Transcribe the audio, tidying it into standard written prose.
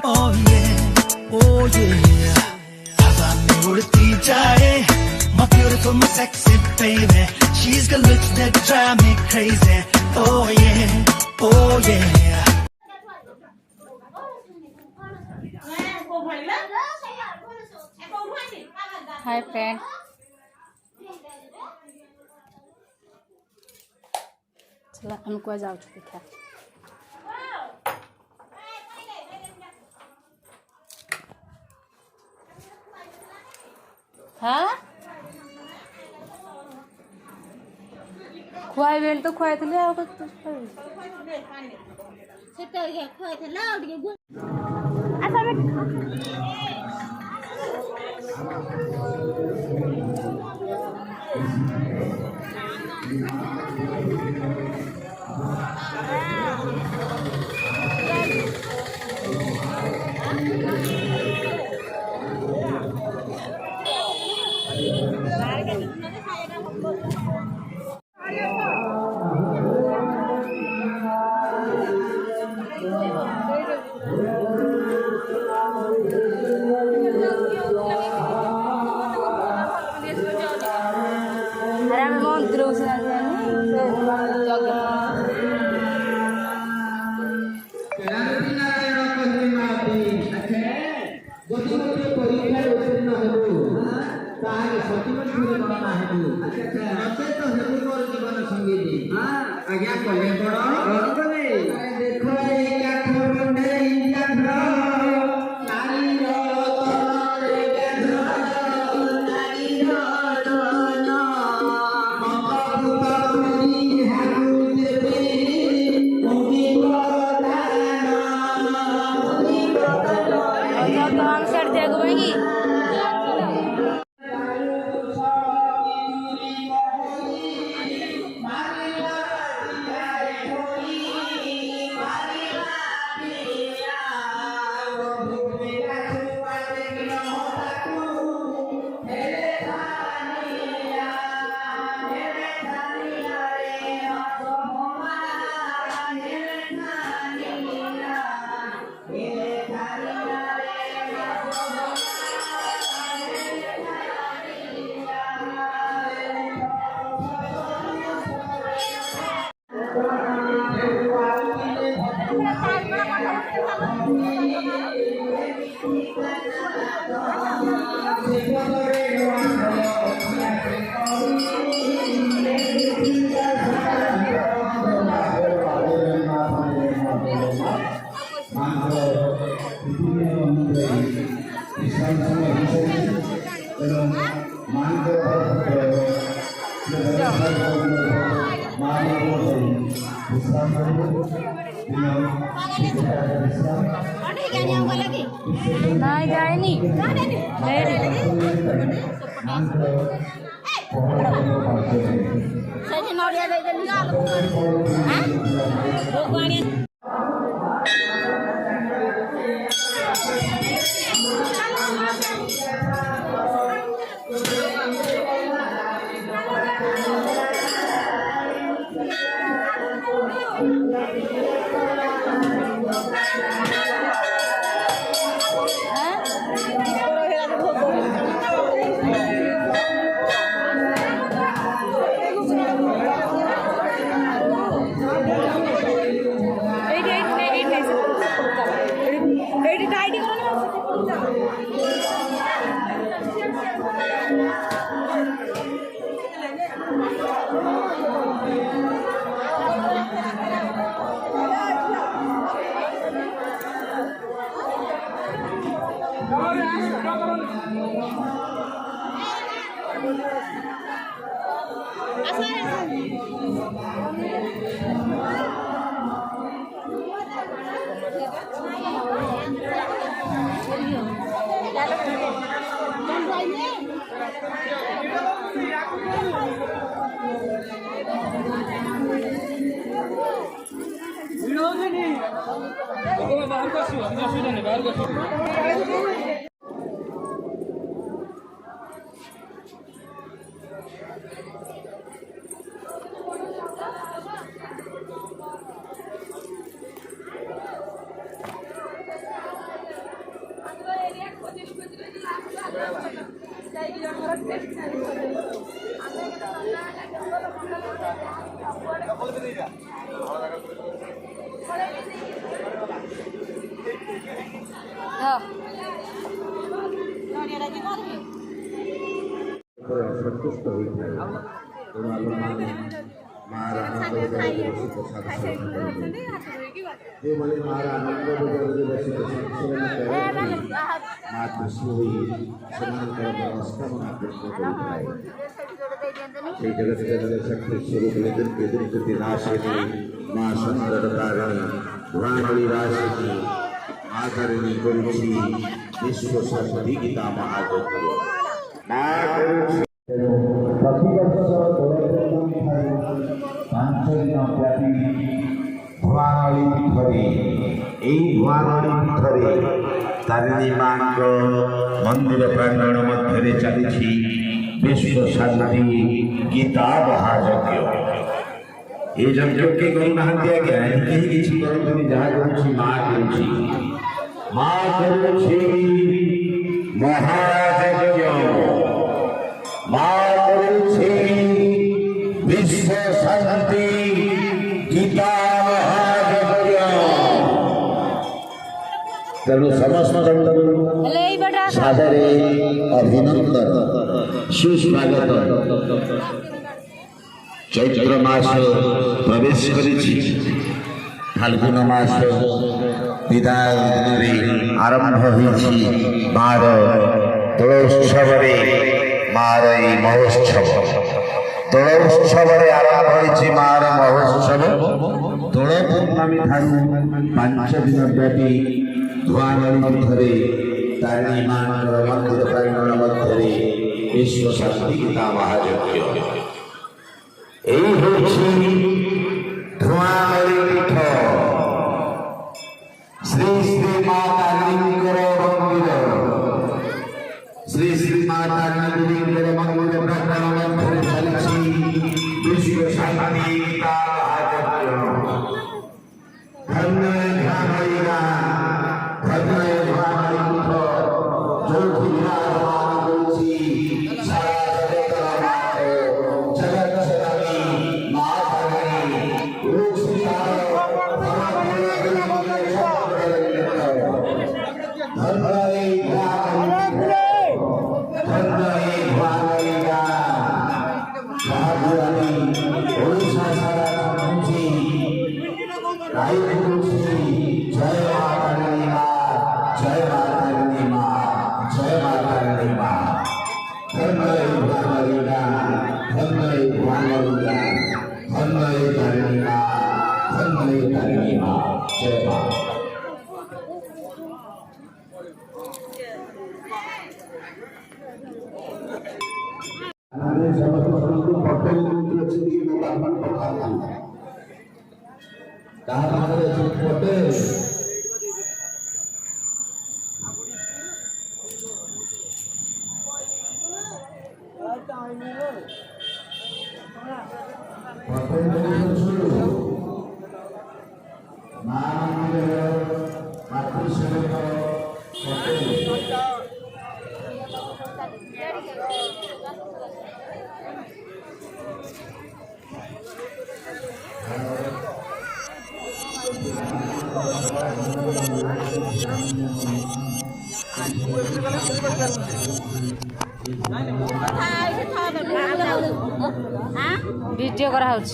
Oh yeah, oh yeah. 바밤에 우리 자에 my beautiful, my sexy baby. She's got looks that drive me crazy. Oh yeah, oh yeah. Hi friend. चला हमको आ जाओ चुके क्या हाँ खुआई bell तो खुआई थे ले आओ तो सेट हो गया खोए थे लाओ दिए गुन आज्ञा कले बड़ देखो एका खबरने इंडिया भ्र नारी रतन नारी रतन मत पुरी हारु देबे मुनि बरदान मुनि बरदान तो हम सर जगवेंगी नहीं जाए नहीं सही नौड़िया दे दे निकाल हां भगवान बाहर का असुविधा नहीं बाहर का ସନ୍ତୁଷ୍ଟ ହୋଇଥାଏ ତେଣୁ ଆପଣମାନେ ମାଆର ଆନନ୍ଦ ବଜାରରେ ବସି ପ୍ରସାଦ ସେବନ କରିବେ ଯେଉଁମାନେ ମାଆର ଆନନ୍ଦ ବଜାରରେ ବସି ପ୍ରସାଦ ସେବନ କରନ୍ତି ମା ଖୁସି ହୋଇ ସେମାନଙ୍କର ମନସ୍କାମନା ପୂର୍ଣ୍ଣ କରିଥାଏ সেই জগতে জগতে শক্তি স্বরূপ দুর্গে দুর্গতি নাশিনী মা সুন্দর তারিণী ধুয়ানলি রাশিনী মা তারিণী করুছি বিশ্ব শান্তি গীতা মহাযজ্ঞ মা করুছি ପ୍ରତିବର୍ଷ 5 ଦିନ ବ୍ୟାପୀ ଧୂଆଁନଳୀ ପୀଠରେ ଏହି ଧୂଆଁନଳୀ ପୀଠରେ ତାରିଣୀ ମାଙ୍କ ମନ୍ଦିର ପ୍ରାଙ୍ଗଣ ମଧ୍ୟରେ ଚାଲିଛି विश्व शांति गीता महायज्ञ ये यज्ञ के करुणा दिया गया है कहीं किसी करुणी जहाँ करुची माँ करुची महायज्ञ माँ करुची विश्व शांति गीता महायज्ञ तेणु समस्त सादरे अभिनंदन सुस्वागत चैत्र मास प्रवेश करिछि फाल्गुन मास विदाय आरंभ होइछि मार दोलोत्सव मार महोत्सव दोलोत्सव आरंभ होइछि मार महोत्सव दोल पूर्णमी ठारू 5 दिन व्यापी धूआंनळी पीठरे तारिणी मांकर मंदिर प्रांगण मध्य विश्व शांति गीता महायज्ञ यही होछि धूआंनळी पीठ श्री श्री माँ तारिणीकर मंदिर श्री श्री माँ तारिणीकर मंदिर प्रांगण मध्य चलिछि विश्व शांति गीता महायज्ञ धन्य ध्यानईरा धन्य वीडियो करा होछ